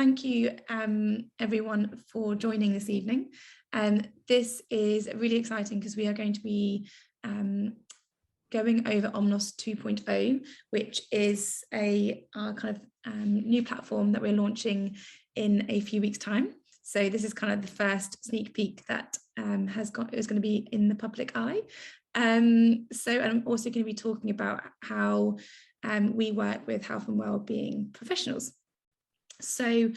thank you everyone for joining this evening. This is really exciting because we are going to be going over Omnos 2.0, which is our kind of new platform that we're launching in a few weeks' time. So this is kind of the first sneak peek that is going to be in the public eye. So I'm also going to be talking about how we work with health and wellbeing professionals. So,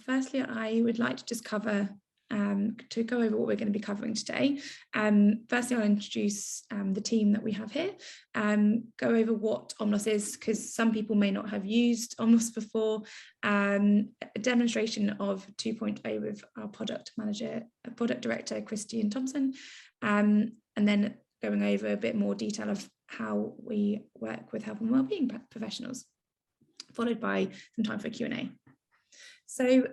firstly, I would like to just go over what we're going to be covering today. Firstly, I'll introduce the team that we have here, go over what Omnos is, because some people may not have used Omnos before, a demonstration of 2.0 with our product director, Christian Thompson, and then going over a bit more detail of how we work with health and wellbeing professionals, followed by some time for Q&A. So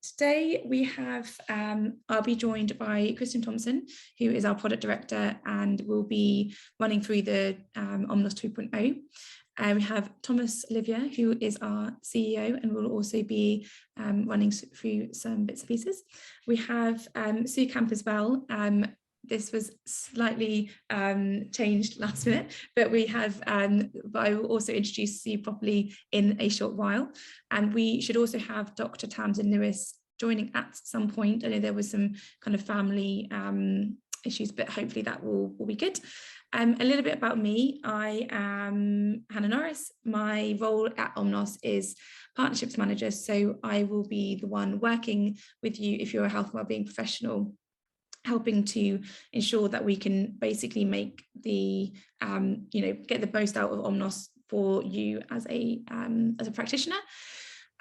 today we have, I'll be joined by Christian Thompson, who is our product director, and will be running through the Omnos 2.0. We have Thomas Olivier, who is our CEO, and will also be running through some bits and pieces. We have Sue Camp as well. This was slightly changed last minute, but I will also introduce you properly in a short while. And we should also have Dr. Tanzan Limits joining at some point. I know there was some kind of family issues, but hopefully that will be good. A little bit about me. I am Hannah Norris. My role at Omnos is partnerships manager. So I will be the one working with you if you're a health and wellbeing professional, helping to ensure that we can basically make the, get the most out of Omnos for you as a practitioner.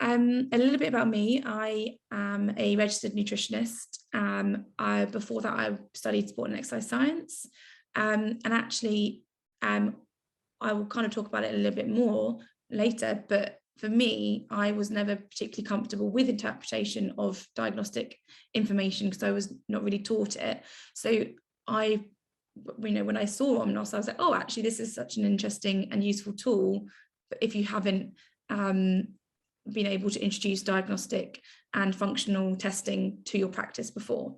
A little bit about me. I am a registered nutritionist. Before that, I studied sport and exercise science. And actually, I will kind of talk about it a little bit more later, but for me, I was never particularly comfortable with interpretation of diagnostic information because I was not really taught it. So when I saw Omnos, I was like, oh, actually, this is such an interesting and useful tool. But if you haven't been able to introduce diagnostic and functional testing to your practice before.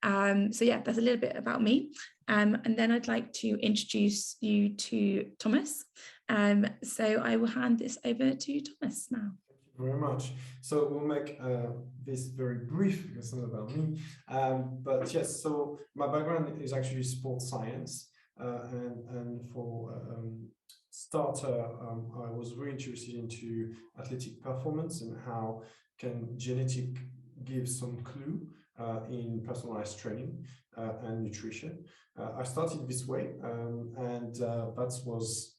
So yeah, that's a little bit about me. And then I'd like to introduce you to Thomas. So I will hand this over to Thomas now. Thank you very much. So we'll make this very brief because it's not about me. But yes, so my background is actually sports science. And for starter, I was really interested into athletic performance and how can genetic give some clue in personalized training and nutrition. I started this way, and that was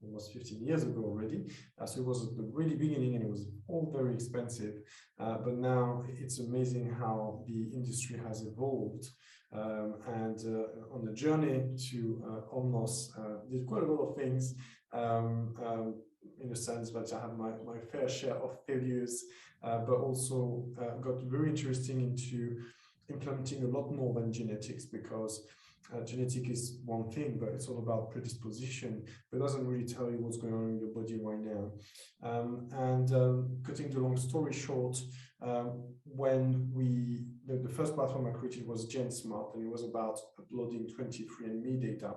almost 15 years ago already. So it was at the really beginning and it was all very expensive. But now it's amazing how the industry has evolved. And on the journey to Omnos, did quite a lot of things in a sense that I had my fair share of failures, but also got very interesting into implementing a lot more than genetics, because genetic is one thing, but it's all about predisposition, but it doesn't really tell you what's going on in your body right now. Cutting the long story short, when the first platform I created was GenSmart, and it was about uploading 23andMe data.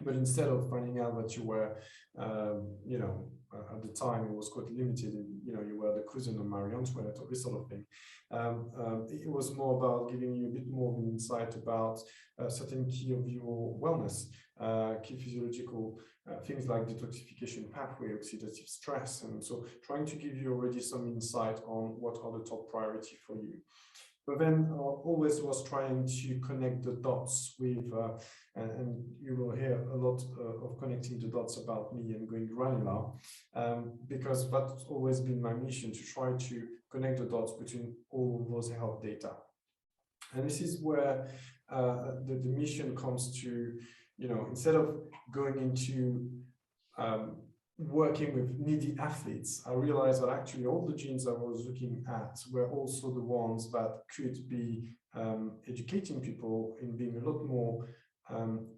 But instead of finding out that you were, at the time it was quite limited, and you were the cousin of Marie Antoinette or this sort of thing, it was more about giving you a bit more of an insight about certain key of your wellness, key physiological things like detoxification pathway, oxidative stress, and so trying to give you already some insight on what are the top priority for you. But then always was trying to connect the dots with, and you will hear a lot of connecting the dots about me and going granular, because that's always been my mission, to try to connect the dots between all of those health data. And this is where the mission comes to, instead of going into working with needy athletes, I realized that actually all the genes I was looking at were also the ones that could be educating people in being a lot more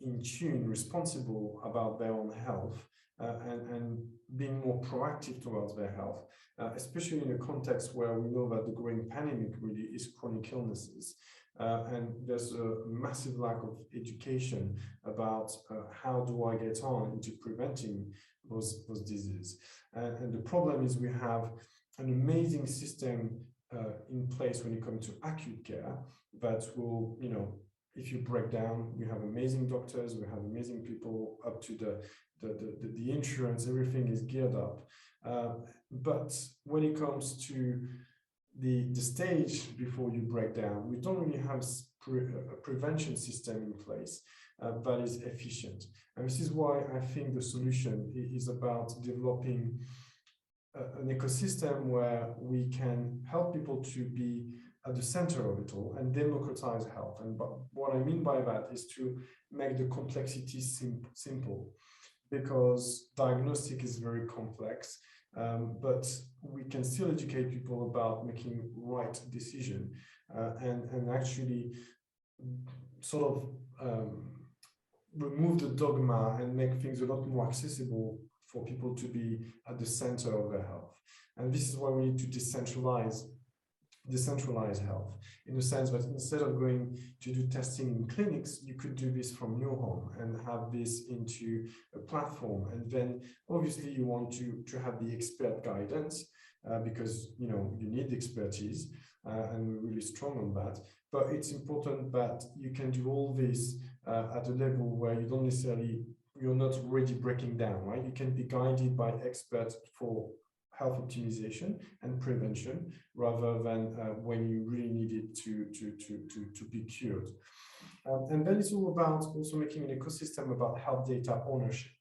in tune, responsible about their own health, and being more proactive towards their health, especially in a context where we know that the growing pandemic really is chronic illnesses. And there's a massive lack of education about how do I get on into preventing those diseases. And the problem is we have an amazing system in place when it comes to acute care that will, if you break down, we have amazing doctors, we have amazing people up to the insurance, everything is geared up. But when it comes to the stage before you break down, we don't really have a prevention system in place that is efficient. And this is why I think the solution is about developing an ecosystem where we can help people to be at the center of it all and democratize health. And what I mean by that is to make the complexity simple, because diagnostic is very complex, but we can still educate people about making right decision and actually sort of remove the dogma and make things a lot more accessible for people to be at the center of their health. And this is why we need to decentralize health, in the sense that instead of going to do testing in clinics, you could do this from your home and have this into a platform. And then obviously you want to have the expert guidance because you need expertise and we're really strong on that. But it's important that you can do all this at a level where you're not already breaking down, right? You can be guided by experts for health optimization and prevention, rather than when you really need it to be cured. And then it's all about also making an ecosystem about health data ownership,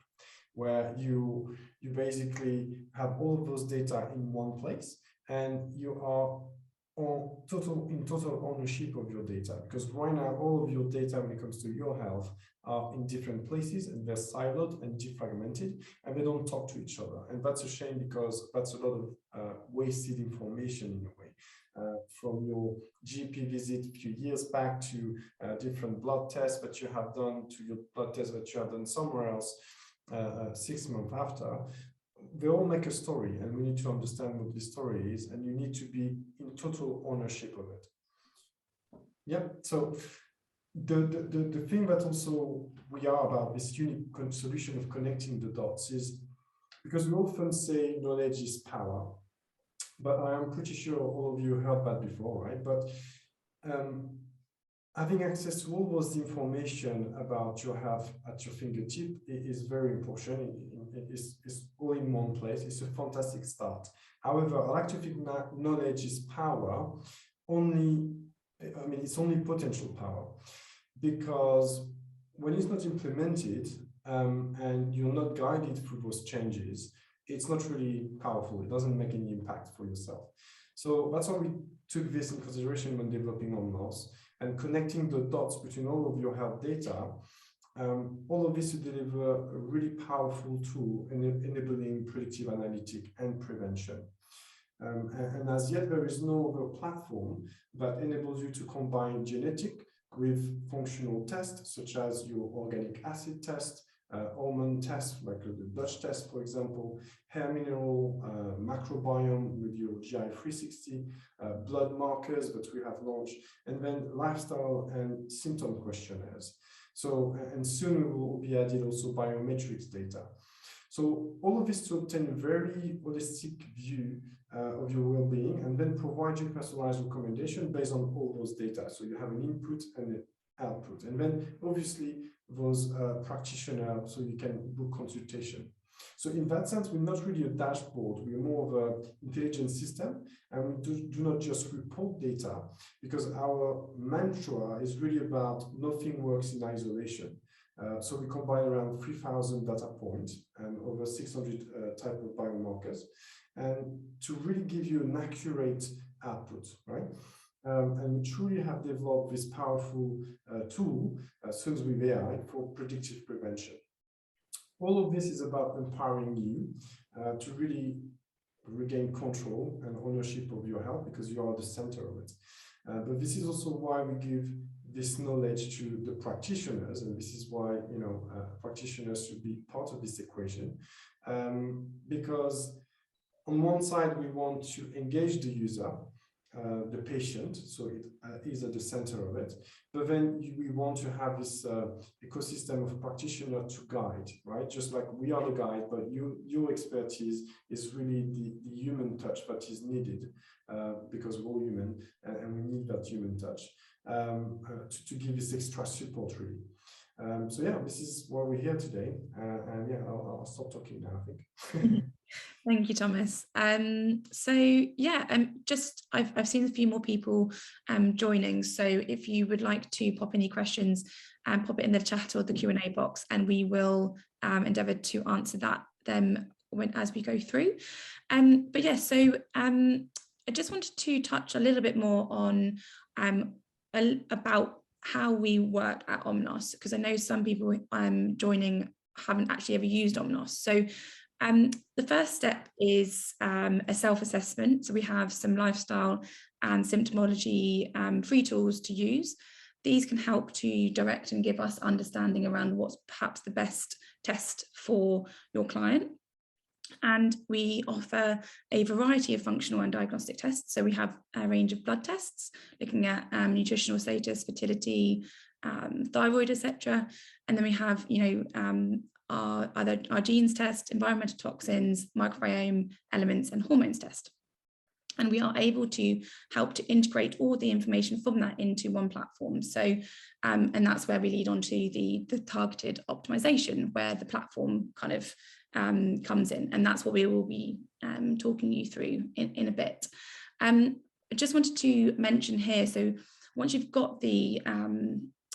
where you basically have all of those data in one place, and you are in total ownership of your data. Because right now, all of your data when it comes to your health are in different places, and they're siloed and defragmented, and they don't talk to each other. And that's a shame, because that's a lot of wasted information in a way, from your GP visit a few years back to different blood tests that you have done, to your blood tests that you have done somewhere else 6 months after. They all make a story, and we need to understand what this story is, and you need to be in total ownership of it. Yep. So the thing that also we are about this unique solution of connecting the dots is because we often say knowledge is power, but I am pretty sure all of you heard that before, right? But having access to all those information about your health at your fingertip is very important. It's all in one place. It's a fantastic start. However, I like to think that knowledge is power it's only potential power, because when it's not implemented and you're not guided through those changes, it's not really powerful. It doesn't make any impact for yourself. So that's why we took this in consideration when developing Omnos and connecting the dots between all of your health data. All of this to deliver a really powerful tool enabling predictive analytic and prevention. And as yet, there is no other platform that enables you to combine genetic with functional tests, such as your organic acid test, hormone tests, like the Dutch test, for example, hair mineral, microbiome with your GI 360, blood markers that we have launched, and then lifestyle and symptom questionnaires. So, and soon we will be added also biometrics data. So all of this to obtain a very holistic view of your well-being, and then provide you personalized recommendation based on all those data. So you have an input and an output, and then obviously those practitioners, so you can book consultation. So in that sense, we're not really a dashboard, we're more of an intelligence system, and we do not just report data, because our mantra is really about nothing works in isolation. So we combine around 3,000 data points and over 600 type of biomarkers, and to really give you an accurate output, right? And we truly have developed this powerful tool, soon with AI, for predictive prevention. All of this is about empowering you to really regain control and ownership of your health, because you are the center of it. But this is also why we give this knowledge to the practitioners, and this is why, you know, practitioners should be part of this equation, because on one side we want to engage the user, the patient, so it is at the center of it, but then we want to have this ecosystem of practitioner to guide, right? Just like we are the guide, but your expertise is really the human touch that is needed, because we're all human, and we need that human touch to give this extra support, really. So yeah, this is why we're here today, and yeah, I'll stop talking now, I think. Thank you, Thomas. So yeah, just I've seen a few more people joining. So if you would like to pop any questions, pop it in the chat or the Q&A box, and we will endeavour to answer them as we go through. But yeah, so I just wanted to touch a little bit more on about how we work at Omnos, because I know some people joining haven't actually ever used Omnos. So the first step is a self-assessment. So we have some lifestyle and symptomology free tools to use. These can help to direct and give us understanding around what's perhaps the best test for your client. And we offer a variety of functional and diagnostic tests. So we have a range of blood tests looking at nutritional status, fertility, thyroid, etc. And then we have, you know, our genes test, environmental toxins, microbiome elements, and hormones test. And we are able to help to integrate all the information from that into one platform. So, and that's where we lead on to the targeted optimization, where the platform kind of comes in. And that's what we will be talking you through in a bit. I just wanted to mention here, so once you've got the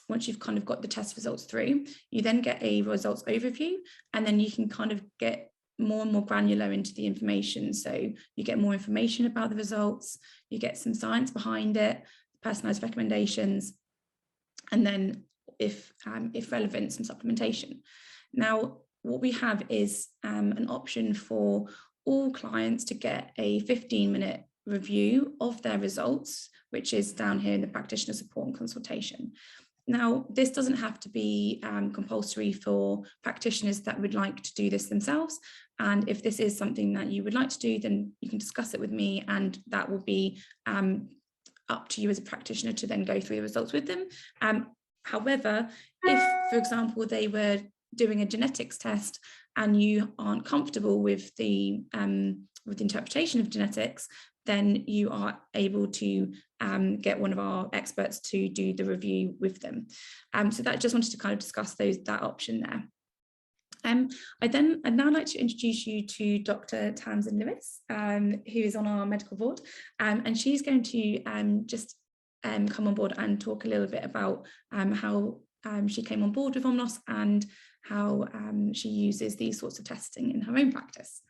once you've kind of got the test results through, you then get a results overview, and then you can kind of get more and more granular into the information. So you get more information about the results, you get some science behind it, personalized recommendations, and then if relevant, some supplementation. Now, what we have is an option for all clients to get a 15-minute review of their results, which is down here in the practitioner support and consultation. Now, this doesn't have to be compulsory for practitioners that would like to do this themselves. And if this is something that you would like to do, then you can discuss it with me, and that will be up to you as a practitioner to then go through the results with them. However, if, for example, they were doing a genetics test and you aren't comfortable with the interpretation of genetics, then you are able to get one of our experts to do the review with them. So that just wanted to kind of discuss that option there. I'd now like to introduce you to Dr. Tanzan Limits, who is on our medical board, and she's going to just come on board and talk a little bit about how she came on board with Omnos and how she uses these sorts of testing in her own practice.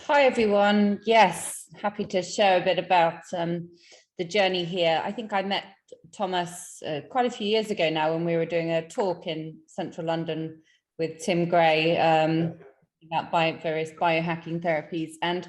Hi everyone. Yes, happy to share a bit about the journey here. I think I met Thomas quite a few years ago now when we were doing a talk in central London with Tim Gray about various biohacking therapies. And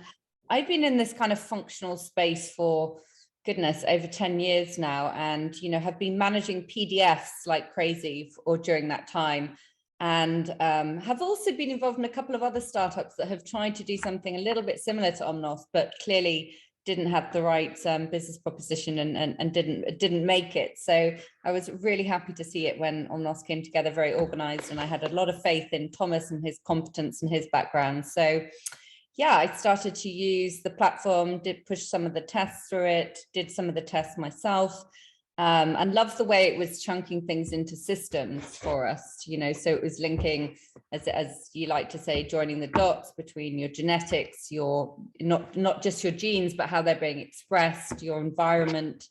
I've been in this kind of functional space for, goodness, over 10 years now, and, you know, have been managing PDFs like crazy during that time. And have also been involved in a couple of other startups that have tried to do something a little bit similar to Omnos, but clearly didn't have the right business proposition and didn't make it. So I was really happy to see it when Omnos came together, very organized, and I had a lot of faith in Thomas and his competence and his background. So yeah, I started to use the platform, did push some of the tests through it, did some of the tests myself. And loved the way it was chunking things into systems for us, you know, so it was linking, as you like to say, joining the dots between your genetics, your not just your genes, but how they're being expressed, your environment,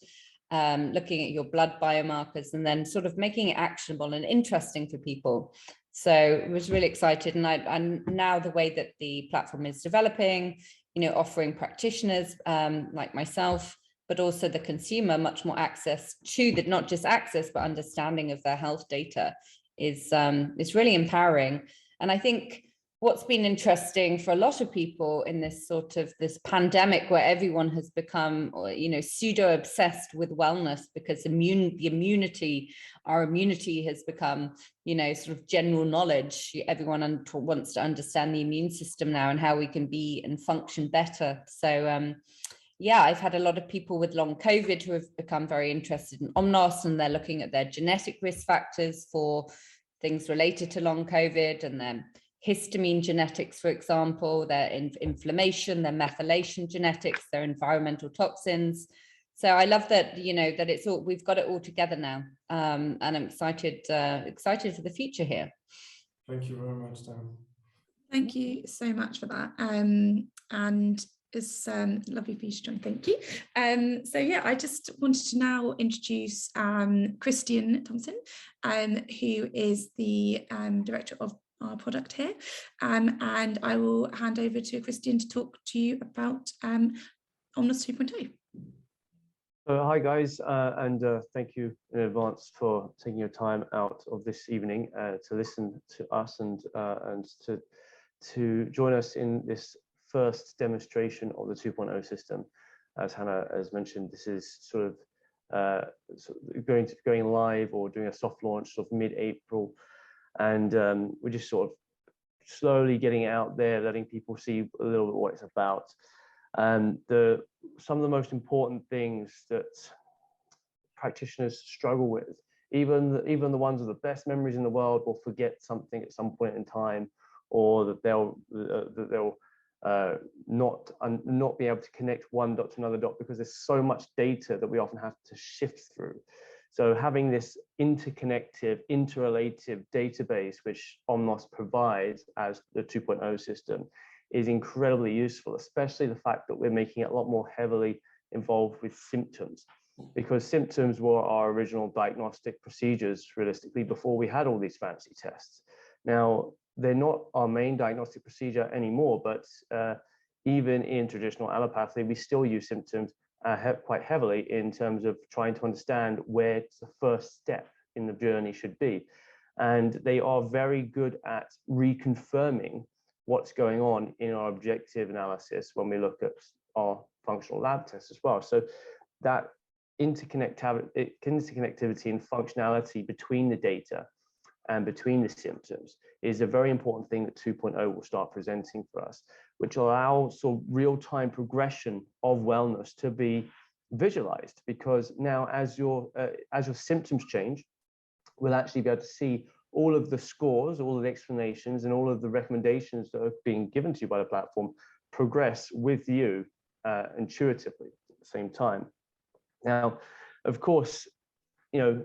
looking at your blood biomarkers, and then sort of making it actionable and interesting for people. So I was really excited, and now the way that the platform is developing, you know, offering practitioners like myself, but also the consumer much more access to the, not just access, but understanding of their health data is really empowering. And I think what's been interesting for a lot of people in this sort of this pandemic, where everyone has become, you know, pseudo obsessed with wellness, because our immunity has become, you know, sort of general knowledge. Everyone wants to understand the immune system now and how we can be and function better. So yeah, I've had a lot of people with long COVID who have become very interested in Omnos, and they're looking at their genetic risk factors for things related to long COVID, and then histamine genetics, for example, their inflammation, their methylation genetics, their environmental toxins. So I love that, you know, that it's all, we've got it all together now, and I'm excited for the future here. Thank you very much, Dan. Thank you so much for that. And it's lovely for you to join. Thank you. So yeah, I just wanted to now introduce Christian Thompson, who is the director of our product here, and I will hand over to Christian to talk to you about Omnos 2.0. Hi guys, and thank you in advance for taking your time out of this evening to listen to us and to join us in this first demonstration of the 2.0 system. As Hannah has mentioned, this is sort of going live or doing a soft launch of mid-April, and we're just sort of slowly getting it out there, letting people see a little bit what it's about. Some of the most important things that practitioners struggle with, even the ones with the best memories in the world, will forget something at some point in time, or that they'll not be able to connect one dot to another dot, because there's so much data that we often have to shift through. So having this interconnective, interrelative database, which Omnos provides as the 2.0 system, is incredibly useful, especially the fact that we're making it a lot more heavily involved with symptoms, because symptoms were our original diagnostic procedures, realistically, before we had all these fancy tests. Now, they're not our main diagnostic procedure anymore, but even in traditional allopathy, we still use symptoms quite heavily in terms of trying to understand where the first step in the journey should be. And they are very good at reconfirming what's going on in our objective analysis when we look at our functional lab tests as well. So that interconnectivity and functionality between the data and between the symptoms is a very important thing that 2.0 will start presenting for us, which allows sort of real-time progression of wellness to be visualized, because now as your symptoms change, we'll actually be able to see all of the scores, all of the explanations, and all of the recommendations that are being given to you by the platform progress with you intuitively at the same time. Now, of course, you know,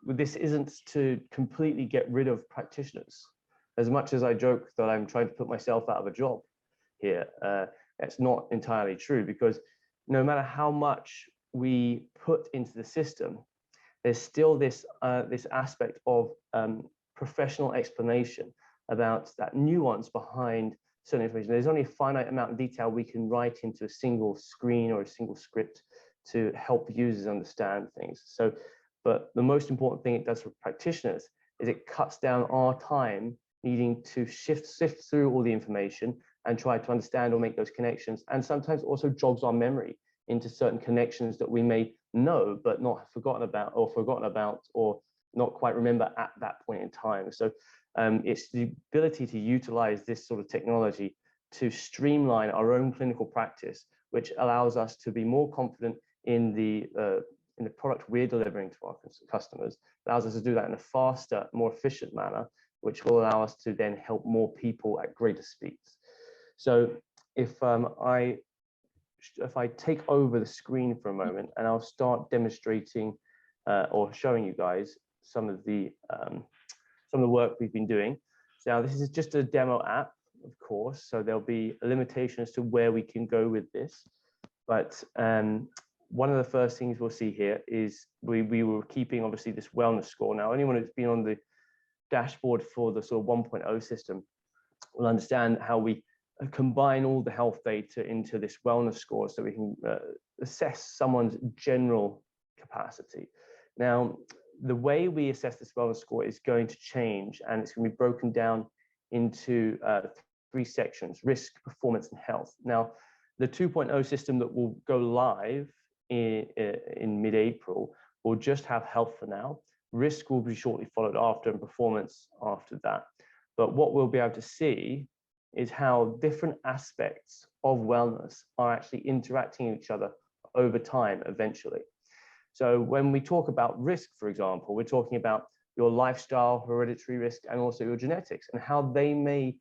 this isn't to completely get rid of practitioners. As much as I joke that I'm trying to put myself out of a job here, that's not entirely true, because no matter how much we put into the system, there's still this aspect of professional explanation about that nuance behind certain information. There's only a finite amount of detail we can write into a single screen or a single script to help users understand things. So, but the most important thing it does for practitioners is it cuts down our time needing to sift through all the information and try to understand or make those connections, and sometimes also jogs our memory into certain connections that we may know but not have forgotten about or not quite remember at that point in time. So it's the ability to utilize this sort of technology to streamline our own clinical practice, which allows us to be more confident in the product we're delivering to our customers, allows us to do that in a faster, more efficient manner, which will allow us to then help more people at greater speeds. So if I take over the screen for a moment, and I'll start demonstrating or showing you guys some of the work we've been doing. So now this is just a demo app, of course, so there'll be a limitation as to where we can go with this. But one of the first things we'll see here is we were keeping obviously this wellness score. Now, anyone who's been on the dashboard for the sort of 1.0 system will understand how we combine all the health data into this wellness score so we can assess someone's general capacity. Now, the way we assess this wellness score is going to change, and it's going to be broken down into 3 sections: risk, performance, and health. Now, the 2.0 system that will go live in mid-April will just have health for now. Risk will be shortly followed after, and performance after that. But what we'll be able to see is how different aspects of wellness are actually interacting with each other over time eventually. So when we talk about risk, for example, we're talking about your lifestyle, hereditary risk, and also your genetics, and how they may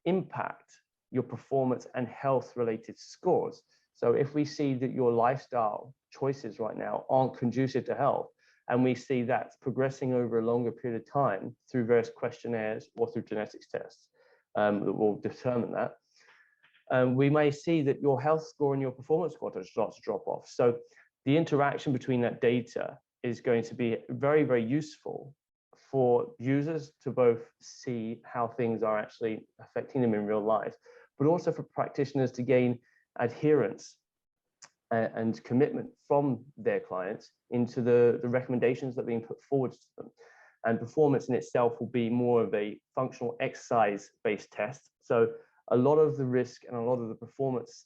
impact your performance and health related scores. So if we see that your lifestyle choices right now aren't conducive to health, and we see that progressing over a longer period of time through various questionnaires or through genetics tests that will determine that, we may see that your health score and your performance score starts to drop off. So the interaction between that data is going to be very, very useful for users to both see how things are actually affecting them in real life, but also for practitioners to gain adherence and commitment from their clients into the recommendations that are being put forward to them. And performance in itself will be more of a functional exercise-based test. So a lot of the risk and a lot of the performance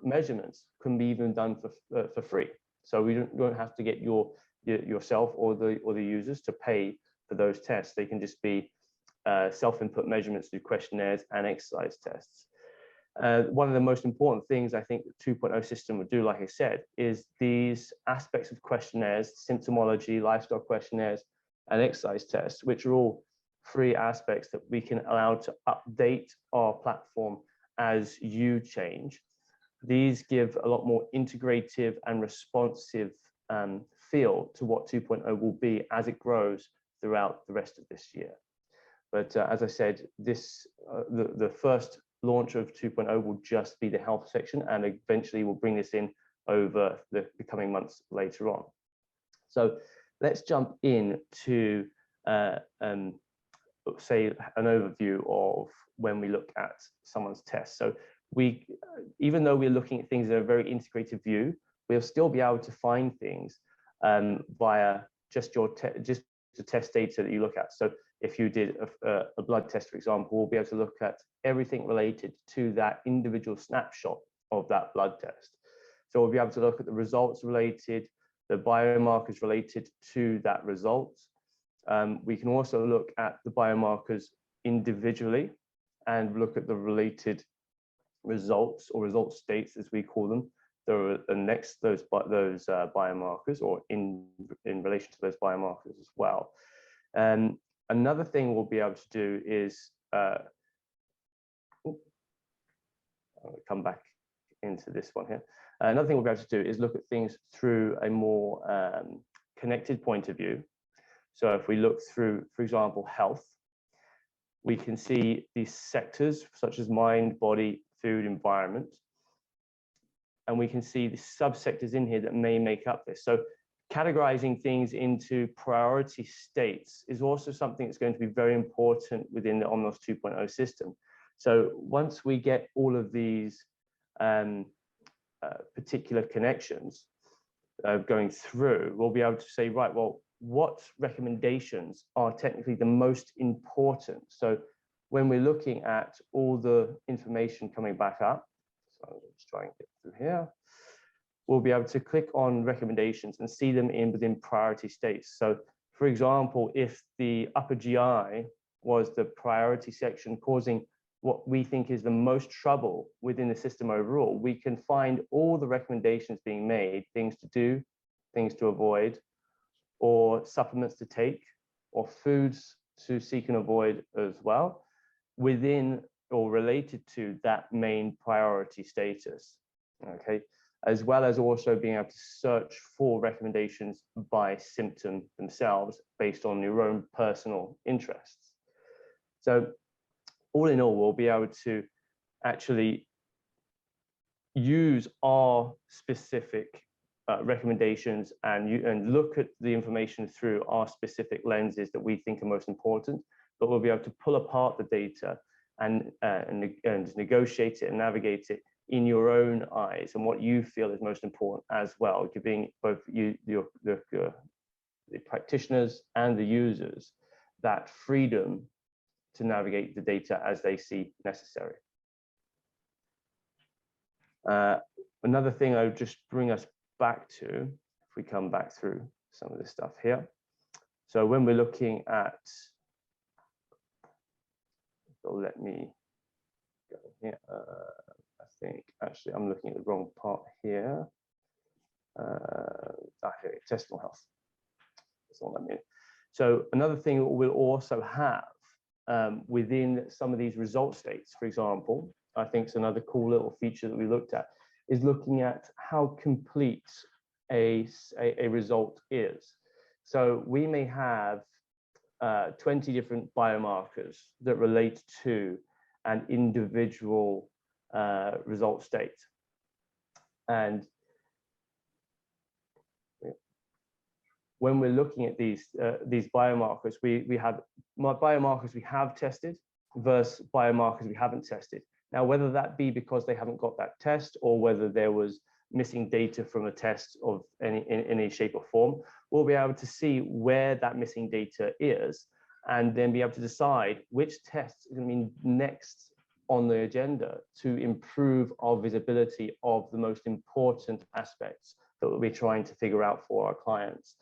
measurements can be even done for free. So we don't have to get yourself or the users to pay for those tests. They can just be self-input measurements through questionnaires and exercise tests. One of the most important things I think the 2.0 system would do, like I said, is these aspects of questionnaires, symptomology, lifestyle questionnaires, and exercise tests, which are all free aspects that we can allow to update our platform as you change. These give a lot more integrative and responsive feel to what 2.0 will be as it grows throughout the rest of this year. But as I said, the first launch of 2.0 will just be the health section, and eventually we'll bring this in over the coming months later on. So let's jump in to say an overview of when we look at someone's test. So even though we're looking at things in a very integrated view, we'll still be able to find things via just the test data that you look at. So if you did a blood test, for example, we'll be able to look at everything related to that individual snapshot of that blood test. So we'll be able to look at the results related, the biomarkers related to that result. We can also look at the biomarkers individually and look at the related results or result states, as we call them, next those biomarkers, or in relation to those biomarkers as well. Another thing we'll be able to do is I'll come back into this one here. Another thing we'll be able to do is look at things through a more connected point of view. So if we look through, for example, health, we can see these sectors such as mind, body, food, environment, and we can see the subsectors in here that may make up this. So categorizing things into priority states is also something that's going to be very important within the Omnos 2.0 system. So once we get all of these particular connections going through, we'll be able to say, right, well, what recommendations are technically the most important? So when we're looking at all the information coming back up, so let's try and get through here, we'll be able to click on recommendations and see them within priority states. So for example, if the upper GI was the priority section causing what we think is the most trouble within the system overall, we can find all the recommendations being made, things to do, things to avoid, or supplements to take, or foods to seek and avoid as well, within or related to that main priority status, okay? As well as also being able to search for recommendations by symptom themselves based on your own personal interests. So all in all, we'll be able to actually use our specific recommendations and look at the information through our specific lenses that we think are most important, but we'll be able to pull apart the data and negotiate it and navigate it in your own eyes and what you feel is most important as well, giving both the practitioners and the users that freedom to navigate the data as they see necessary. Another thing I would just bring us back to, if we come back through some of this stuff here. So when we're looking at, so let me go here. I think actually I'm looking at the wrong part here. Here, intestinal health. That's all I mean. So another thing that we'll also have within some of these result states, for example, I think it's another cool little feature that we looked at, is looking at how complete a result is. So we may have 20 different biomarkers that relate to an individual result state. And when we're looking at these biomarkers, we have biomarkers we have tested versus biomarkers we haven't tested. Now, whether that be because they haven't got that test or whether there was missing data from a test of any shape or form, we'll be able to see where that missing data is and then be able to decide which tests are going to be next on the agenda to improve our visibility of the most important aspects that we'll be trying to figure out for our clients.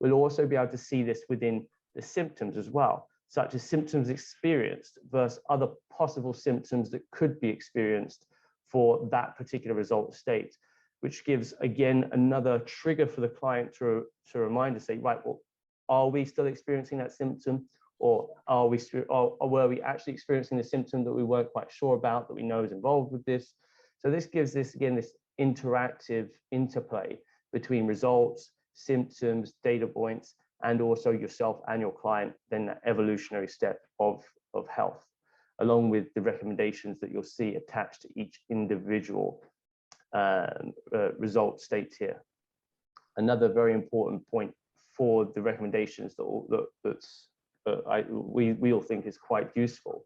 We'll also be able to see this within the symptoms as well, such as symptoms experienced versus other possible symptoms that could be experienced for that particular result state, which gives, again, another trigger for the client to remind us, say, right, well, are we still experiencing that symptom, or were we actually experiencing the symptom that we weren't quite sure about, that we know is involved with this? So this gives this, again, this interactive interplay between results, symptoms, data points, and also yourself and your client, then that evolutionary step of health, along with the recommendations that you'll see attached to each individual result state here. Another very important point for the recommendations we all think is quite useful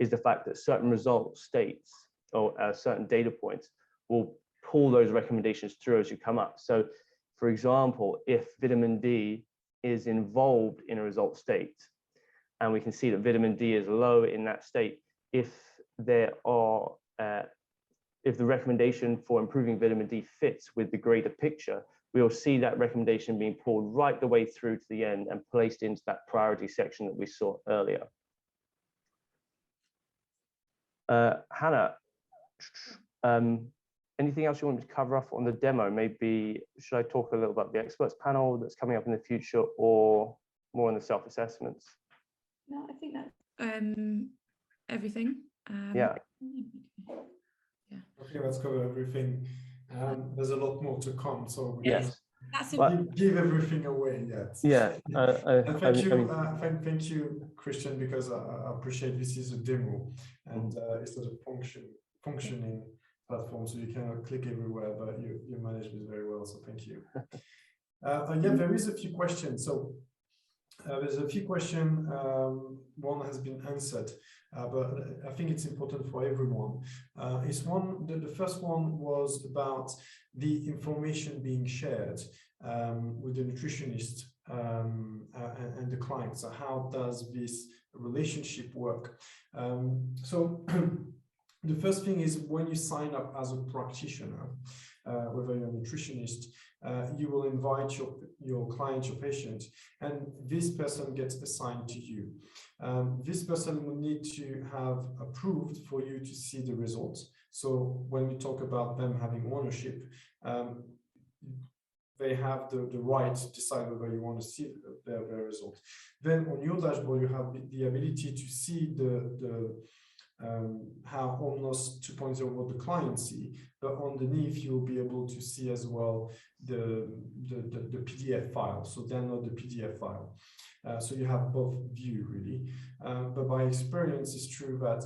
is the fact that certain result states or certain data points will pull those recommendations through as you come up. So, for example, if vitamin D is involved in a result state, and we can see that vitamin D is low in that state, if there are if the recommendation for improving vitamin D fits with the greater picture, we'll see that recommendation being pulled right the way through to the end and placed into that priority section that we saw earlier. Hannah, anything else you want me to cover off on the demo? Maybe should I talk a little about the experts panel that's coming up in the future, or more on the self-assessments? No, I think that's everything. Yeah. Yeah. Okay, let's cover everything. There's a lot more to come, so we yes, give everything away yet. Yeah. And thank you, Christian, because I appreciate this is a demo and it's not a functioning platform, so you cannot click everywhere, but you managed this very well, so thank you. Yeah, there is a few questions. So there's a few questions. One has been answered, but I think it's important for everyone. The first one was about the information being shared with the nutritionist and the client. So how does this relationship work? So the first thing is, when you sign up as a practitioner, whether you're a nutritionist, you will invite your client, your patient, and this person gets assigned to you. This person will need to have approved for you to see the results. So when we talk about them having ownership, they have the right to decide whether you want to see their results. Then on your dashboard, you have the ability to see how Omnos 2.0 what the client see, but underneath you'll be able to see as well the PDF file. So download the PDF file. So you have both view really. But by experience, it's true that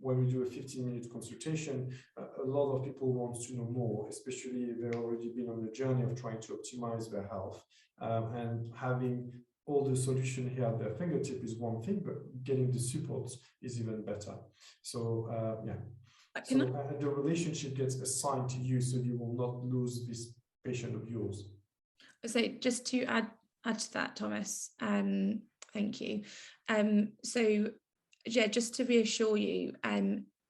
when we do a 15-minute consultation, a lot of people want to know more, especially if they've already been on the journey of trying to optimize their health, and having all the solution here at their fingertip is one thing, but getting the support is even better. So yeah, so the relationship gets assigned to you, so you will not lose this patient of yours. So just to add to that, Thomas, thank you. So yeah, just to reassure you,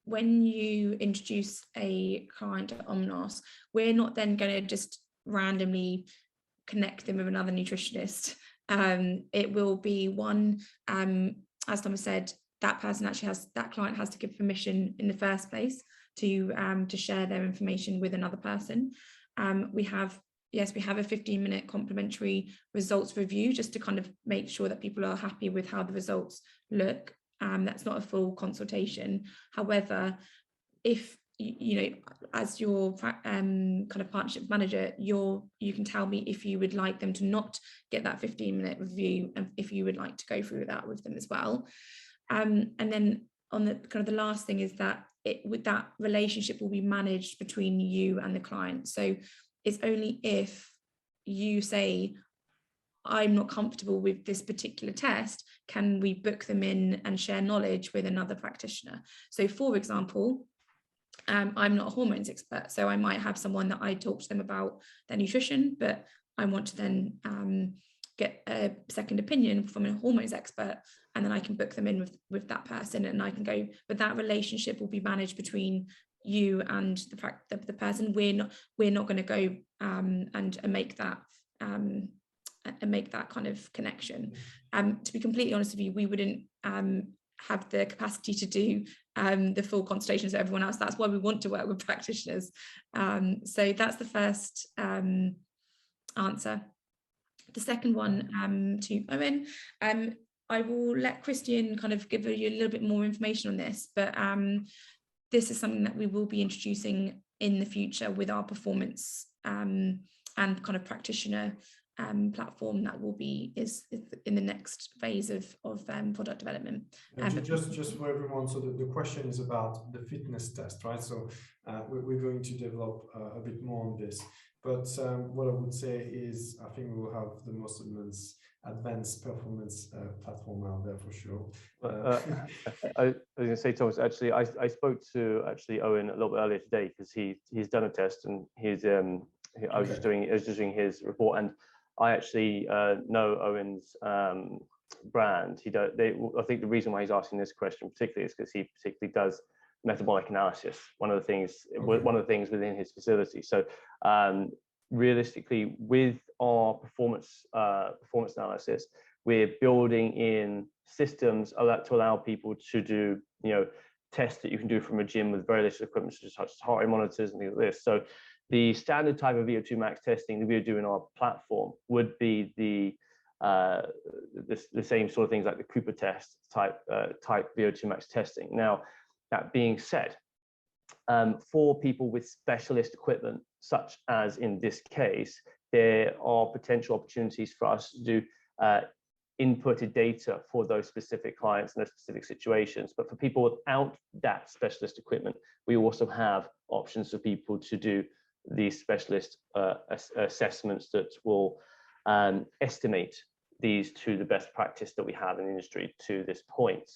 when you introduce a client to Omnos, we're not then going to just randomly connect them with another nutritionist. It will be one, as Thomas said, that client has to give permission in the first place to share their information with another person. We have a 15-minute complimentary results review just to kind of make sure that people are happy with how the results look. That's not a full consultation. However, if you know, as your kind of partnership manager, you can tell me if you would like them to not get that 15-minute review, and if you would like to go through that with them as well. And then on the kind of the last thing is that that relationship will be managed between you and the client. So it's only if you say, I'm not comfortable with this particular test, can we book them in and share knowledge with another practitioner? So for example, I'm not a hormones expert, so I might have someone that I talk to them about their nutrition, but I want to then get a second opinion from a hormones expert, and then I can book them in with that person, and I can go, but that relationship will be managed between you and the person. We're not going to go and make that kind of connection. To be completely honest with you, we wouldn't have the capacity to do the full consultations of everyone else. That's why we want to work with practitioners. So that's the first answer. The second one to Owen, I will let Christian kind of give you a little bit more information on this, but this is something that we will be introducing in the future with our performance and kind of practitioner platform that will be is in the next phase of product development. Just for everyone, so the question is about the fitness test, right? So we're going to develop a bit more on this, but what I would say is I think we will have the most advanced performance platform out there for sure. I was going to say, Thomas, actually, I spoke to Owen a little bit earlier today because he's done a test, and I was just doing his report, and I actually know Owen's brand. I think the reason why he's asking this question particularly is because he particularly does metabolic analysis. One of the things within his facility. So realistically, with our performance analysis, we're building in systems to allow people to do tests that you can do from a gym with very little equipment, such as heart rate monitors and things like this. So the standard type of VO2 max testing that we do in our platform would be the same sort of things like the Cooper test type VO2 max testing. Now, that being said, for people with specialist equipment, such as in this case, there are potential opportunities for us to do inputted data for those specific clients and those specific situations. But for people without that specialist equipment, we also have options for people to do these specialist assessments that will estimate these to the best practice that we have in the industry to this point.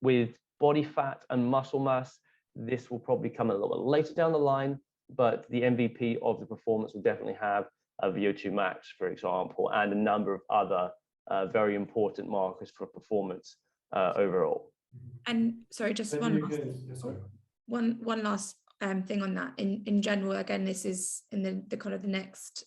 With body fat and muscle mass, this will probably come a little bit later down the line, but the MVP of the performance will definitely have a VO2 max, for example, and a number of other very important markers for performance overall. And sorry, just one last thing on that. In general, again, this is in the kind of the next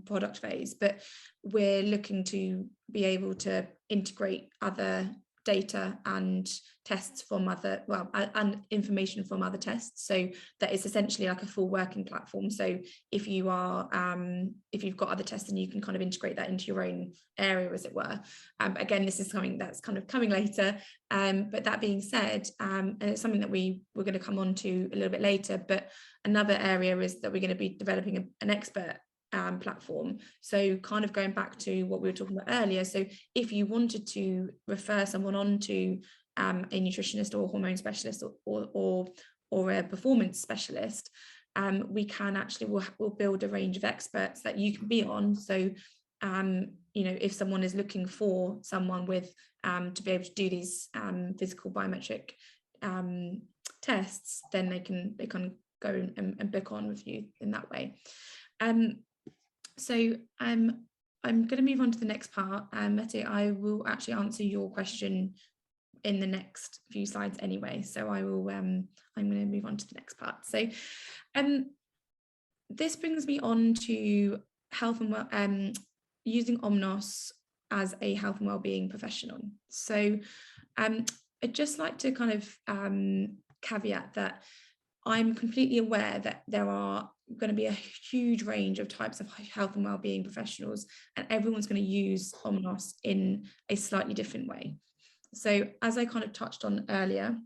product phase, but we're looking to be able to integrate other data and tests from and information from other tests, so that it's essentially like a full working platform. So if you've got other tests, and you can kind of integrate that into your own area, as it were. Again, this is something that's kind of coming later, but that being said, and it's something that we're going to come on to a little bit later, but another area is that we're going to be developing an expert platform. So kind of going back to what we were talking about earlier, so if you wanted to refer someone on to a nutritionist or a hormone specialist or a performance specialist, we can actually we'll build a range of experts that you can be on. So if someone is looking for someone with to be able to do these physical biometric tests, then they can go and book on with you in that way. So I'm going to move on to the next part. Mette, I will actually answer your question in the next few slides anyway. So I will, I'm going to move on to the next part. So this brings me on to health and using Omnos as a health and wellbeing professional. So I'd just like to kind of caveat that I'm completely aware that there are going to be a huge range of types of health and wellbeing professionals, and everyone's going to use Omnos in a slightly different way. So as I kind of touched on earlier,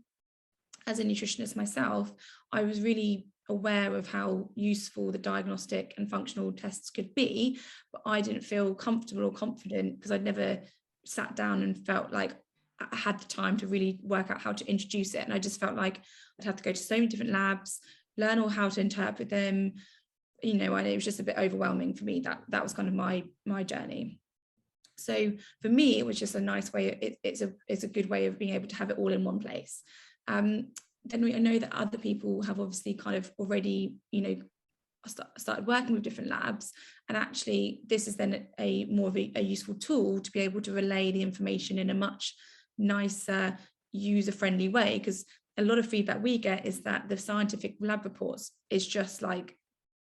as a nutritionist myself, I was really aware of how useful the diagnostic and functional tests could be, but I didn't feel comfortable or confident because I'd never sat down and felt like I had the time to really work out how to introduce it. And I just felt like I'd have to go to so many different labs, learn all how to interpret them. You know, and it was just a bit overwhelming for me. That was kind of my journey. So for me, it was just a nice way. It's a good way of being able to have it all in one place. Then I know that other people have obviously kind of already, you know, started working with different labs, and actually this is then a more of a useful tool to be able to relay the information in a much nicer, user-friendly way, because a lot of feedback we get is that the scientific lab reports is just like,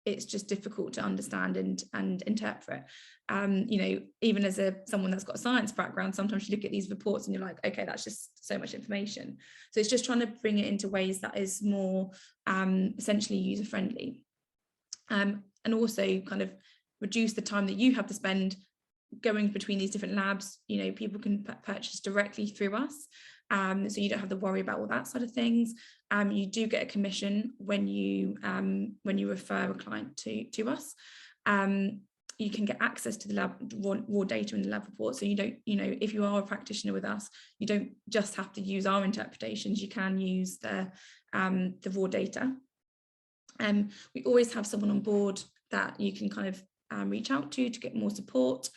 it's just difficult to understand and interpret. You know, even as someone that's got a science background, sometimes you look at these reports and you're like, okay, that's just so much information. So it's just trying to bring it into ways that is more essentially user-friendly. And also kind of reduce the time that you have to spend going between these different labs. You know, people can purchase directly through us. So you don't have to worry about all that sort of things. You do get a commission when you refer a client to us. You can get access to the lab raw data in the lab report. So you don't, you know, if you are a practitioner with us, you don't just have to use our interpretations. You can use the raw data. We always have someone on board that you can kind of reach out to get more support.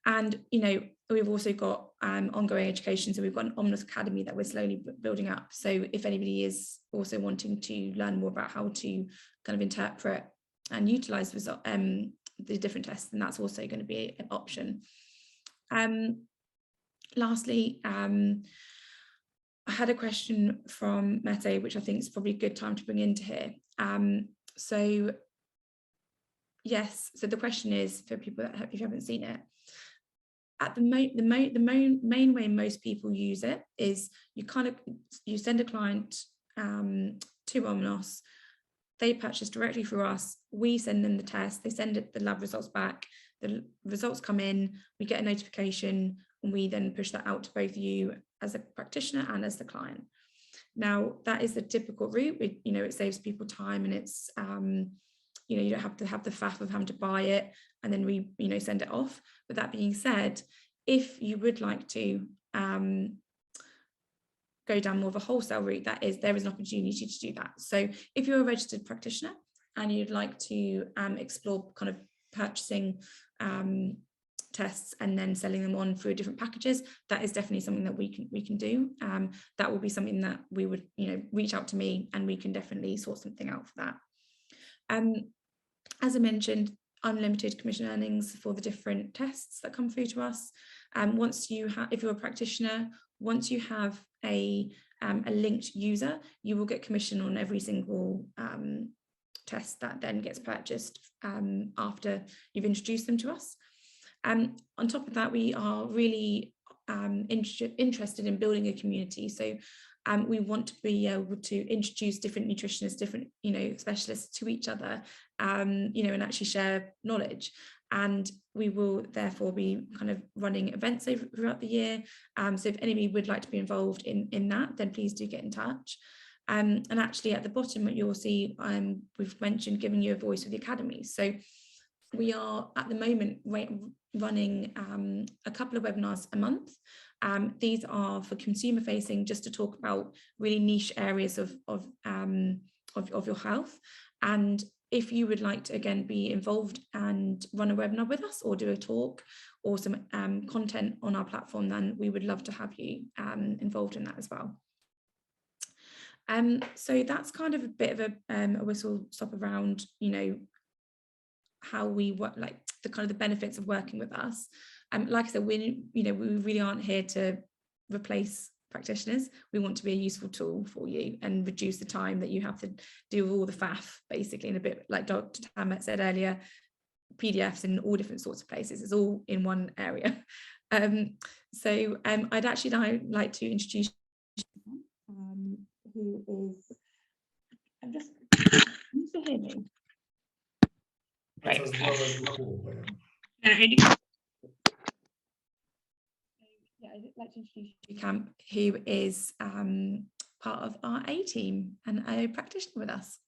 And, you know, we've also got ongoing education. So we've got an Omnos Academy that we're slowly building up. So if anybody is also wanting to learn more about how to kind of interpret and utilize the different tests, then that's also going to be an option. Lastly, I had a question from Mete, which I think is probably a good time to bring into here. So yes, so the question is, for people that if you haven't seen it, at the main way most people use it is you send a client to Omnos, they purchase directly through us, we send them the test, they send the lab results back, the results come in, we get a notification, and we then push that out to both you as a practitioner and as the client. Now, that is the typical route. You know, it saves people time, and it's you know, you don't have to have the faff of having to buy it and then we, you know, send it off. But that being said, if you would like to go down more of a wholesale route, there is an opportunity to do that. So if you're a registered practitioner and you'd like to explore kind of purchasing tests and then selling them on through different packages, that is definitely something that we can do. That will be something that we would, you know, reach out to me and we can definitely sort something out for that. As I mentioned, unlimited commission earnings for the different tests that come through to us. Once you have, if you're a practitioner, once you have a linked user, you will get commission on every single test that then gets purchased after you've introduced them to us. On top of that, we are really interested in building a community. So we want to be able to introduce different nutritionists, different, you know, specialists to each other, you know, and actually share knowledge. And we will therefore be kind of running events throughout the year. So if anybody would like to be involved in that, then please do get in touch. And actually at the bottom, you'll see we've mentioned giving you a voice with the academy. So we are at the moment running a couple of webinars a month. These are for consumer facing, just to talk about really niche areas of your health. And if you would like to, again, be involved and run a webinar with us or do a talk or some content on our platform, then we would love to have you involved in that as well. So that's kind of a bit of a whistle stop around, you know, how we work, like the kind of the benefits of working with us. Like I said, we really aren't here to replace practitioners. We want to be a useful tool for you and reduce the time that you have to do all the faff, basically, in a bit like Dr. Tam said earlier, PDFs in all different sorts of places. It's all in one area. So I'd actually now like to introduce who is, I'm just, can you still hear me? Right. Yeah, I'd like to introduce you, Cam, who is part of our A team and a practitioner with us.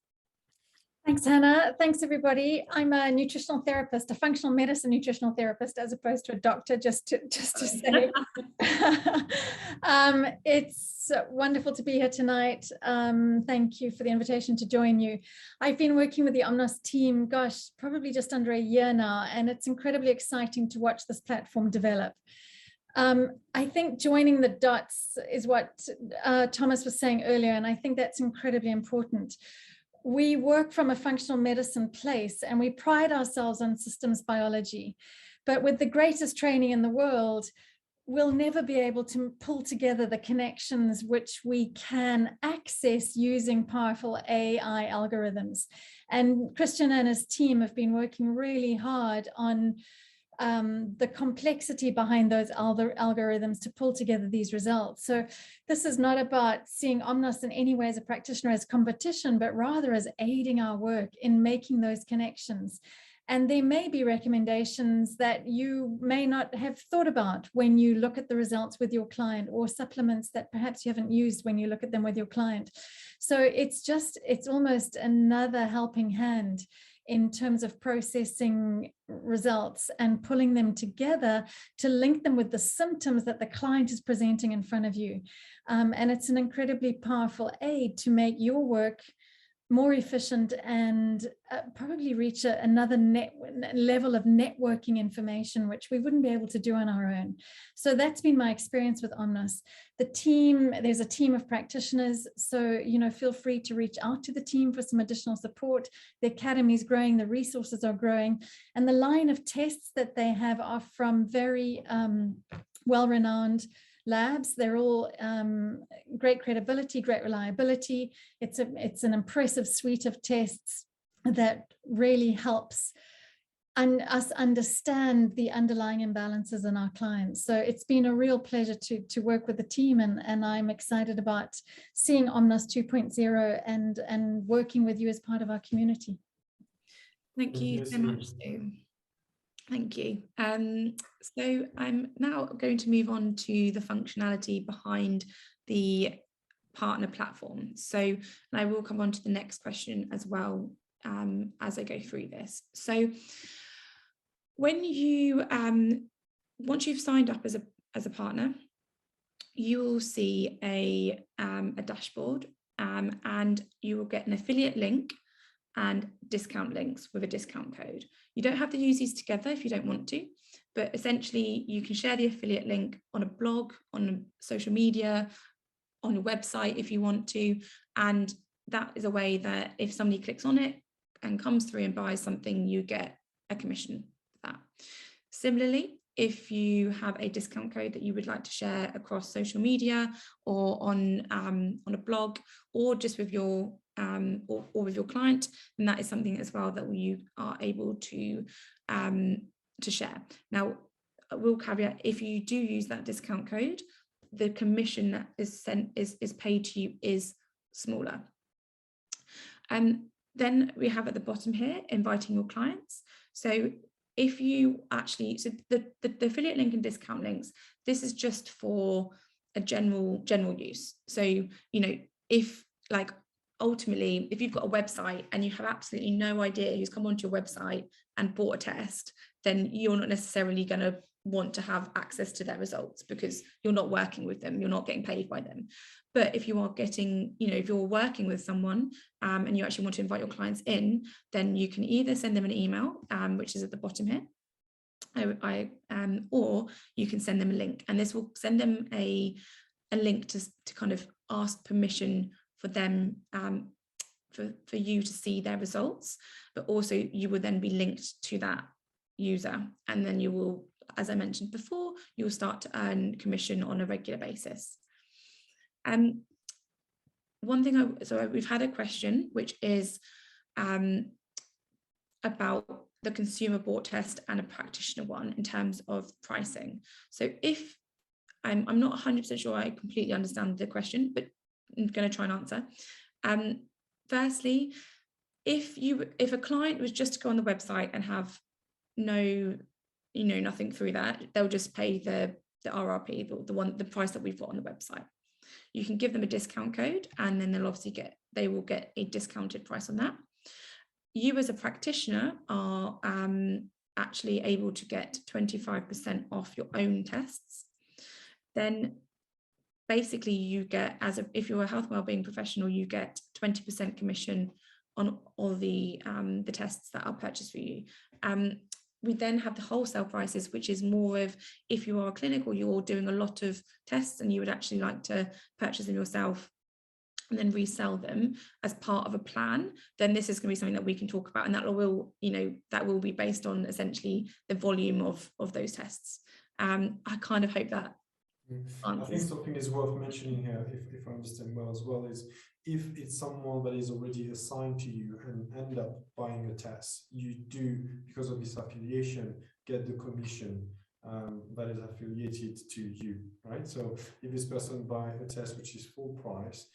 Thanks, Hannah. Thanks, everybody. I'm a nutritional therapist, a functional medicine nutritional therapist, as opposed to a doctor, just to say. It's wonderful to be here tonight. Thank you for the invitation to join you. I've been working with the Omnos team, gosh, probably just under a year now, and it's incredibly exciting to watch this platform develop. I think joining the dots is what Thomas was saying earlier, and I think that's incredibly important. We work from a functional medicine place and we pride ourselves on systems biology, but with the greatest training in the world, we'll never be able to pull together the connections which we can access using powerful AI algorithms. And Christian and his team have been working really hard on the complexity behind those algorithms to pull together these results. So this is not about seeing Omnos in any way as a practitioner as competition, but rather as aiding our work in making those connections. And there may be recommendations that you may not have thought about when you look at the results with your client, or supplements that perhaps you haven't used when you look at them with your client. So it's almost another helping hand in terms of processing results and pulling them together to link them with the symptoms that the client is presenting in front of you. And it's an incredibly powerful aid to make your work more efficient and probably reach another level of networking information, which we wouldn't be able to do on our own. So that's been my experience with Omnos. The team, there's a team of practitioners, so feel free to reach out to the team for some additional support. The academy is growing, the resources are growing, and the line of tests that they have are from very well-renowned labs. They're all great credibility, great reliability. It's an impressive suite of tests that really helps us understand the underlying imbalances in our clients. So it's been a real pleasure to work with the team, and I'm excited about seeing Omnos 2.0 and working with you as part of our community. Thank you so much, Sue. Thank you. So I'm now going to move on to the functionality behind the partner platform. So, and I will come on to the next question as well as I go through this. So when you, once you've signed up as a partner, you will see a dashboard and you will get an affiliate link and discount links with a discount code. You don't have to use these together if you don't want to, but essentially you can share the affiliate link on a blog, on social media, on your website if you want to, and that is a way that if somebody clicks on it and comes through and buys something, you get a commission for that. Similarly, if you have a discount code that you would like to share across social media or on a blog, or just with your or with your client, then that is something as well that you are able to share. Now, I will caveat, if you do use that discount code, the commission that is paid to you is smaller. Then we have at the bottom here, inviting your clients. So if you actually, so the affiliate link and discount links, this is just for a general use. So, if ultimately, if you've got a website and you have absolutely no idea who's come onto your website and bought a test, then you're not necessarily going to want to have access to their results because you're not working with them, you're not getting paid by them. But if you are getting, if you're working with someone and you actually want to invite your clients in, then you can either send them an email, which is at the bottom here, or you can send them a link, and this will send them a link to kind of ask permission for them for you to see their results, but also you will then be linked to that user, and then you will, as I mentioned before, you will start to earn commission on a regular basis. One thing, we've had a question which is about the consumer bought test and a practitioner one in terms of pricing. So if I'm not 100% sure I completely understand the question, but I'm going to try and answer. Firstly, if a client was just to go on the website and have nothing through that, they'll just pay the RRP, the price that we've got on the website. You can give them a discount code, and then they will get a discounted price on that. You as a practitioner are actually able to get 25% off your own tests. Then basically you get, if you're a health wellbeing professional, you get 20% commission on all the tests that are purchased for you. We then have the wholesale prices, which is more of if you are a clinic or you're doing a lot of tests and you would actually like to purchase them yourself and then resell them as part of a plan, then this is going to be something that we can talk about, and that will be based on essentially the volume of those tests. I kind of hope that answers. I think something is worth mentioning here, if I understand well as well, is if it's someone that is already assigned to you and end up buying a test, you do, because of this affiliation, get the commission that is affiliated to you, right? So if this person buys a test which is full price,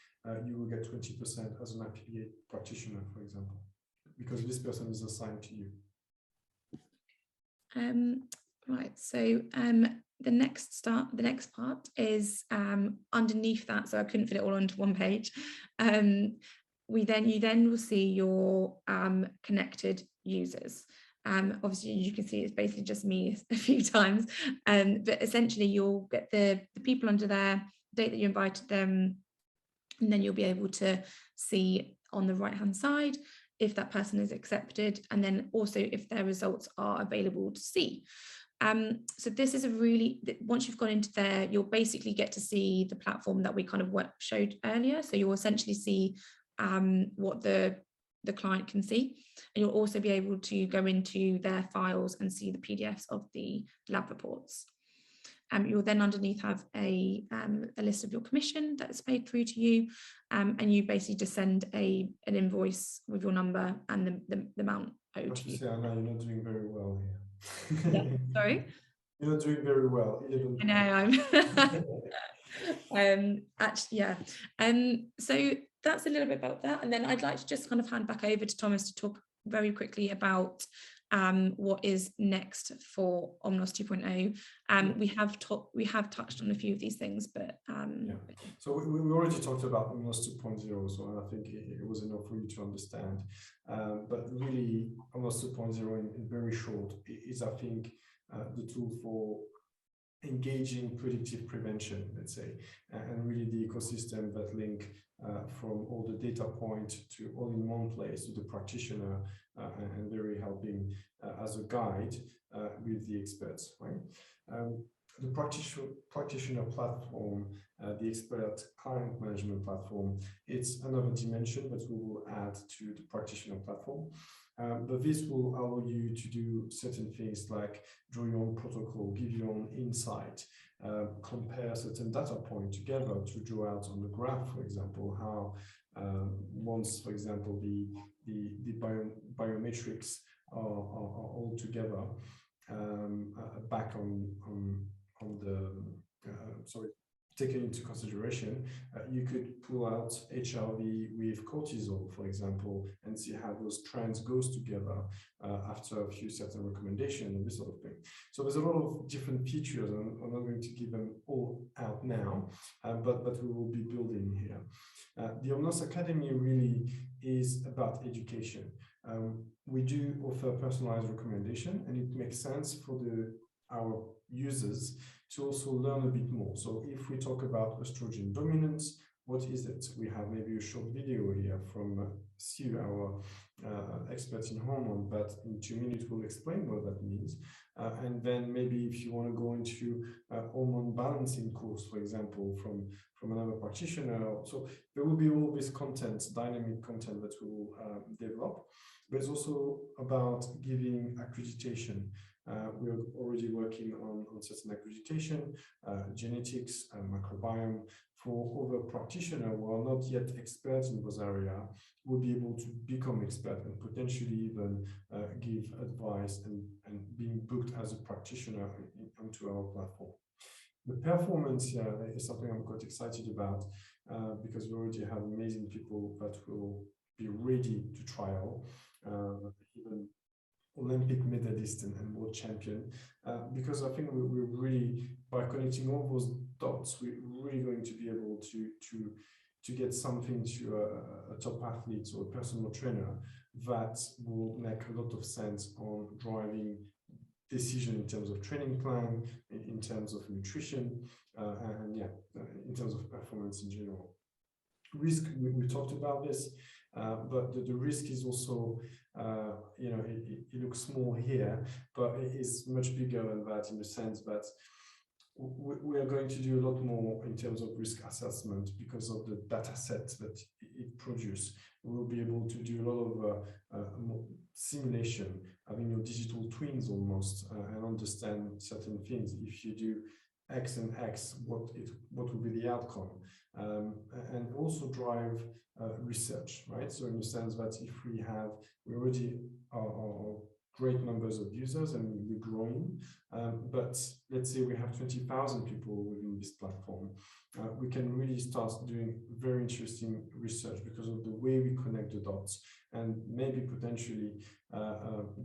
you will get 20% as an affiliate practitioner, for example, because this person is assigned to you. Right, so the next part is underneath that, so I couldn't fit it all onto one page. You then will see your connected users. Obviously you can see it's basically just me a few times, but essentially you'll get the people under there, the date that you invited them, and then you'll be able to see on the right hand side if that person is accepted, and then also if their results are available to see. So this is once you've gone into there, you'll basically get to see the platform that we kind of showed earlier. So you'll essentially see what the client can see, and you'll also be able to go into their files and see the PDFs of the lab reports. You'll then underneath have a list of your commission that's paid through to you, and you basically just send an invoice with your number and the amount owed to you. Anna, you're not doing very well here. Yeah, sorry? You're not doing very well. I know, actually, yeah. So that's a little bit about that, and then I'd like to just kind of hand back over to Thomas to talk very quickly about what is next for Omnos 2.0. We have touched on a few of these things, but yeah. So we already talked about Omnos 2.0, so I think it was enough for you to understand. But really, Omnos 2.0 in very short is, I think, the tool for engaging predictive prevention, let's say, and really the ecosystem that link from all the data point to all in one place to the practitioner, and very helping as a guide with the experts, right? The practitioner platform, the expert client management platform, it's another dimension that we will add to the practitioner platform. But this will allow you to do certain things like draw your own protocol, give your own insight, compare certain data points together to draw out on the graph, for example, how once, for example, the biometrics are all together back on the taken into consideration, you could pull out HRV with cortisol, for example, and see how those trends goes together after a few certain recommendations and this sort of thing. So there's a lot of different features, and I'm not going to give them all out now, but we will be building here. The Omnos Academy really is about education. We do offer personalized recommendation, and it makes sense for our users to also learn a bit more. So if we talk about estrogen dominance, what is it? We have maybe a short video here from Sue, our expert in hormone, but in 2 minutes we'll explain what that means. And then maybe if you want to go into hormone balancing course, for example, from another practitioner. So there will be all this content, dynamic content that we will develop. But it's also about giving accreditation. We're already working on certain accreditation, genetics, microbiome, for other practitioners who are not yet experts in those areas will be able to become expert and potentially even give advice and being booked as a practitioner onto our platform. The performance here is something I'm quite excited about because we already have amazing people that will be ready to trial, even Olympic medalist and world champion, because I think we're really, by connecting all those dots, we're really going to be able to get something to a top athlete or a personal trainer that will make a lot of sense on driving decision in terms of training plan, in terms of nutrition, and in terms of performance in general. Risk, we talked about this, but the risk is also, it looks small here, but it is much bigger than that, in the sense that we are going to do a lot more in terms of risk assessment because of the data set that it produces. We will be able to do a lot of simulation, having your digital twins almost, and understand certain things. If you do X and X, what will be the outcome, and also drive research, right? So in the sense that if we already are great numbers of users and we're growing, but let's say we have 20,000 people within this platform, we can really start doing very interesting research because of the way we connect the dots, and maybe potentially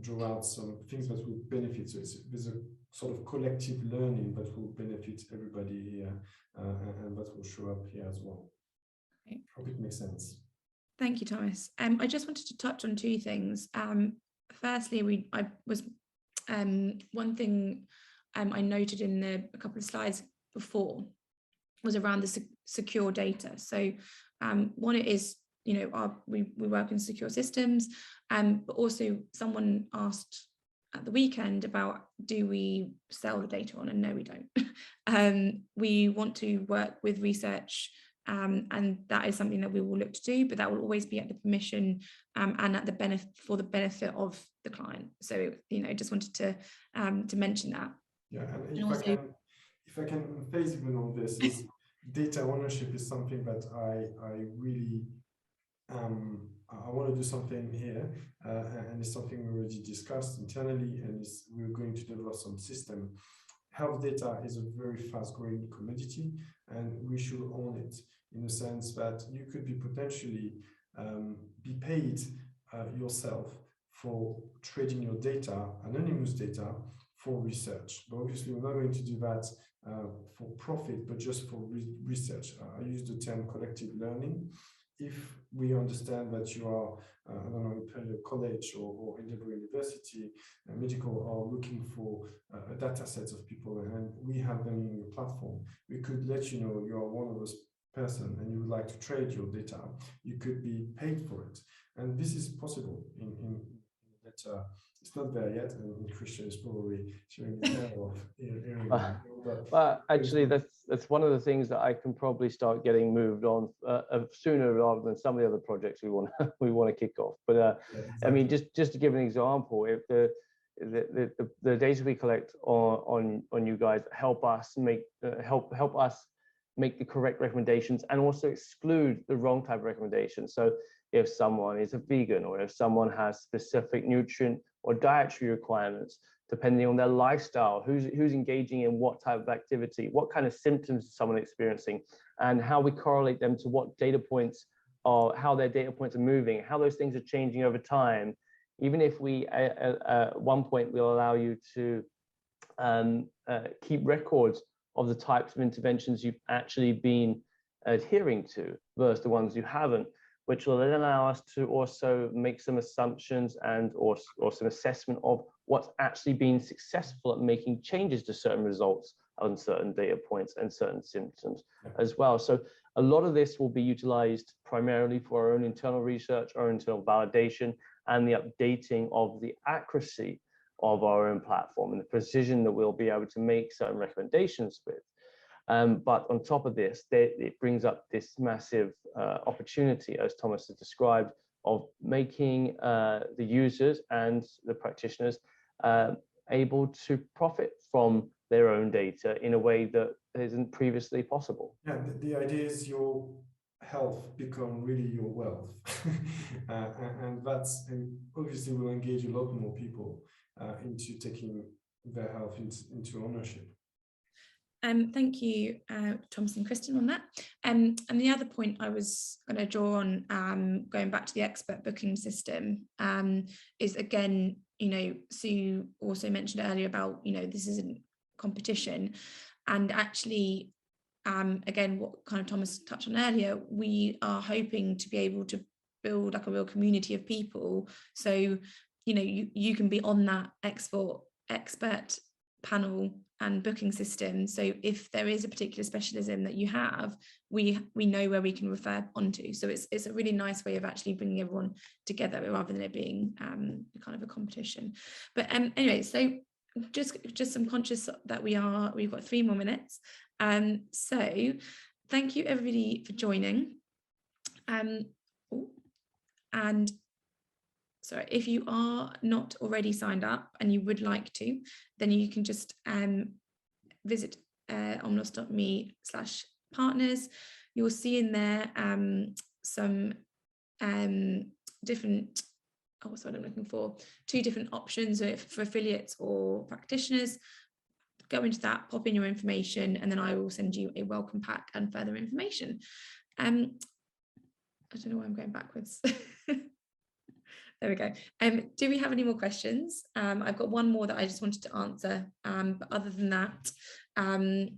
draw out some things that will benefit. So there's a sort of collective learning that will benefit everybody here, and that will show up here as well. Okay. Hope it makes sense. Thank you, Thomas. I just wanted to touch on two things. Firstly, one thing I noted in a couple of slides before was around the secure data. So one, it is, we work in secure systems, but also someone asked at the weekend about, do we sell the data on? And no, we don't. We want to work with research, and that is something that we will look to do, but that will always be at the permission and at the for the benefit of the client. So, just wanted to mention that. Yeah, and if I can phase even on this, is data ownership is something that I really I want to do something here, and it's something we already discussed internally, and we're going to develop some system. Health data is a very fast-growing commodity, and we should own it, in the sense that you could be potentially be paid yourself for trading your data, anonymous data, for research. But obviously, we're not going to do that for profit, but just for research. I use the term collective learning. If we understand that you are, I don't know, Imperial College or Edinburgh University, medical, are looking for a data set of people, and we have them in your platform, we could let you know you are one of those person and you would like to trade your data, you could be paid for it. And this is possible in that. It's not there yet, and Christian is probably showing the hair off. But actually, that's one of the things that I can probably start getting moved on sooner rather than some of the other projects we want to kick off. But yeah, exactly. I mean, just to give an example, if the data we collect on you guys help us make the correct recommendations and also exclude the wrong type of recommendations. So if someone is a vegan, or if someone has specific nutrient or dietary requirements, depending on their lifestyle, who's engaging in what type of activity, what kind of symptoms is someone experiencing, and how we correlate them to what data points are, how their data points are moving, how those things are changing over time. Even if we, at one point, will allow you to keep records of the types of interventions you've actually been adhering to versus the ones you haven't, which will then allow us to also make some assumptions and or some assessment of what's actually been successful at making changes to certain results on certain data points and certain symptoms as well. So a lot of this will be utilized primarily for our own internal research, our internal validation, and the updating of the accuracy of our own platform and the precision that we'll be able to make certain recommendations with. But on top of this, it brings up this massive opportunity, as Thomas has described, of making the users and the practitioners able to profit from their own data in a way that isn't previously possible. Yeah, the idea is your health become really your wealth, and obviously will engage a lot more people into taking their health into ownership. Thank you, Thompson and Kristen, on that. And the other point I was going to draw on, going back to the expert booking system, is again, Sue also mentioned earlier about, this isn't competition, and actually, again, what kind of Thomas touched on earlier, we are hoping to be able to build like a real community of people. So, you can be on that expert panel and booking system. So if there is a particular specialism that you have, we know where we can refer onto. So it's a really nice way of actually bringing everyone together rather than it being kind of a competition. But anyway, so just I'm conscious that we've got 3 more minutes. So thank you everybody for joining. And sorry, if you are not already signed up and you would like to, then you can just visit omnos.me/partners. You'll see in there some different, what's what I'm looking for, 2 different options for affiliates or practitioners. Go into that, pop in your information, and then I will send you a welcome pack and further information. I don't know why I'm going backwards. There we go. Do we have any more questions? I've got one more that I just wanted to answer. But other than that,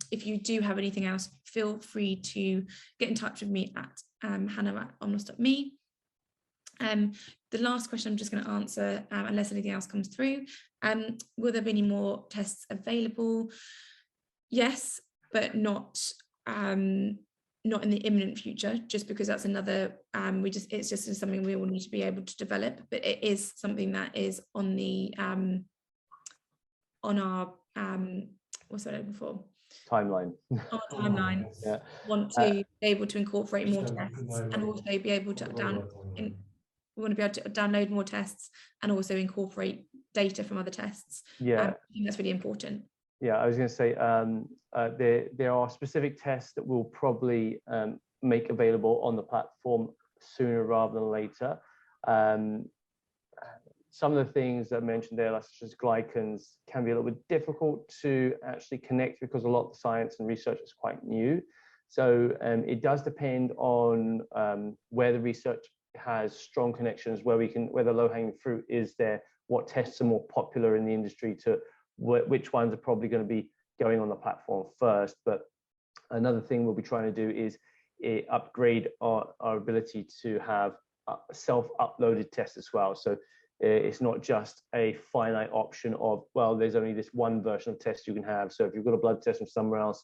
if you do have anything else, feel free to get in touch with me at hannah@omnos.me. The last question I'm just going to answer, unless anything else comes through. Will there be any more tests available? Yes, but not in the imminent future, just because that's another, it's just something we will need to be able to develop, but it is something that is on the, on our, what's that over for? Timeline. Our timeline. Yeah. Want to be able to incorporate more tests and also be able to we want to be able to download more tests and also incorporate data from other tests. Yeah. I think that's really important. Yeah, I was going to say there are specific tests that we'll probably make available on the platform sooner rather than later. Some of the things that I mentioned there, such as glycans, can be a little bit difficult to actually connect because a lot of the science and research is quite new. So it does depend on where the research has strong connections, where the low-hanging fruit is there, what tests are more popular in the industry, to which ones are probably going to be going on the platform first. But another thing we'll be trying to do is upgrade our ability to have self-uploaded tests as well. So it's not just a finite option of, well, there's only this one version of test you can have. So if you've got a blood test from somewhere else,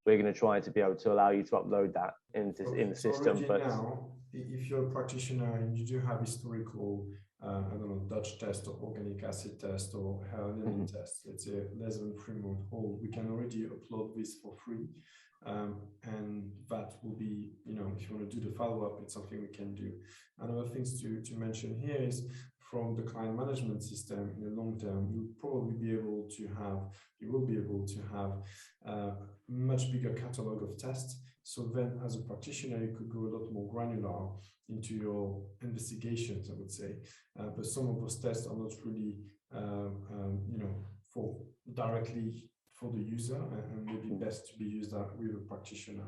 we're going to try to be able to allow you to upload that in the system. But now, if you're a practitioner and you do have historical, I don't know, Dutch test or organic acid test or hair element test, let's say less than 3 month old, we can already upload this for free. And that will be, if you want to do the follow-up, it's something we can do. Another things to mention here is, from the client management system, in the long term, you will be able to have a much bigger catalog of tests. So then as a practitioner, you could go a lot more granular into your investigations, I would say. But some of those tests are not really, directly for the user, and maybe best to be used with a practitioner.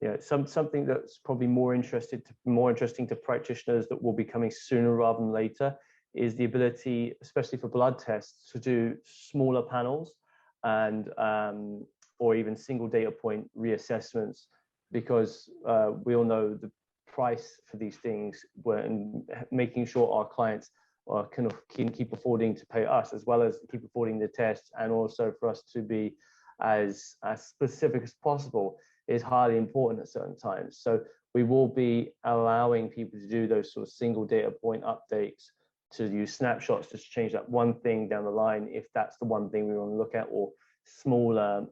Yeah, something that's probably more interesting to practitioners that will be coming sooner rather than later is the ability, especially for blood tests, to do smaller panels and or even single data point reassessments, because we all know the price for these things, and making sure our clients can keep affording to pay us, as well as keep affording the tests, and also for us to be as specific as possible, is highly important at certain times. So we will be allowing people to do those sort of single data point updates, to use snapshots, just to change that one thing down the line, if that's the one thing we want to look at, or smaller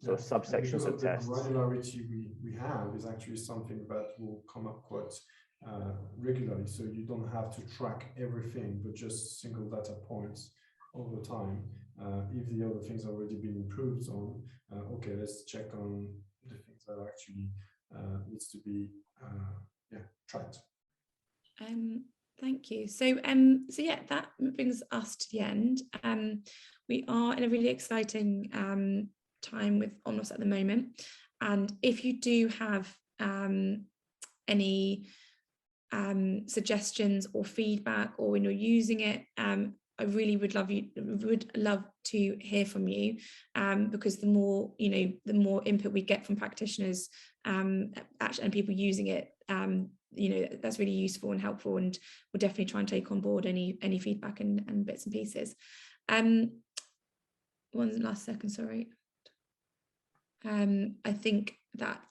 sort of subsections of tests. The granularity we have is actually something that will come up quite regularly. So you don't have to track everything, but just single data points over time. if the other things already been improved on, okay, let's check on the things that actually needs to be tried. Thank you. So yeah, that brings us to the end. We are in a really exciting time with Omnos at the moment, and if you do have any suggestions or feedback, or when you're using it, I really would love to hear from you, because the more input we get from practitioners and people using it, that's really useful and helpful, and we'll definitely try and take on board any feedback and bits and pieces. One last second, sorry. I think that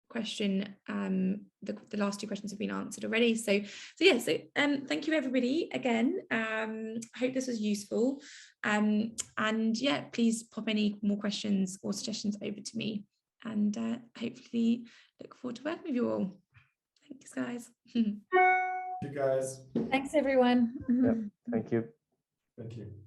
question, the last two questions have been answered already. So thank you everybody again. I hope this was useful. And yeah, please pop any more questions or suggestions over to me, and hopefully look forward to working with you all. Thanks, guys. Thank you, guys. Thanks, everyone. Yep. Thank you. Thank you.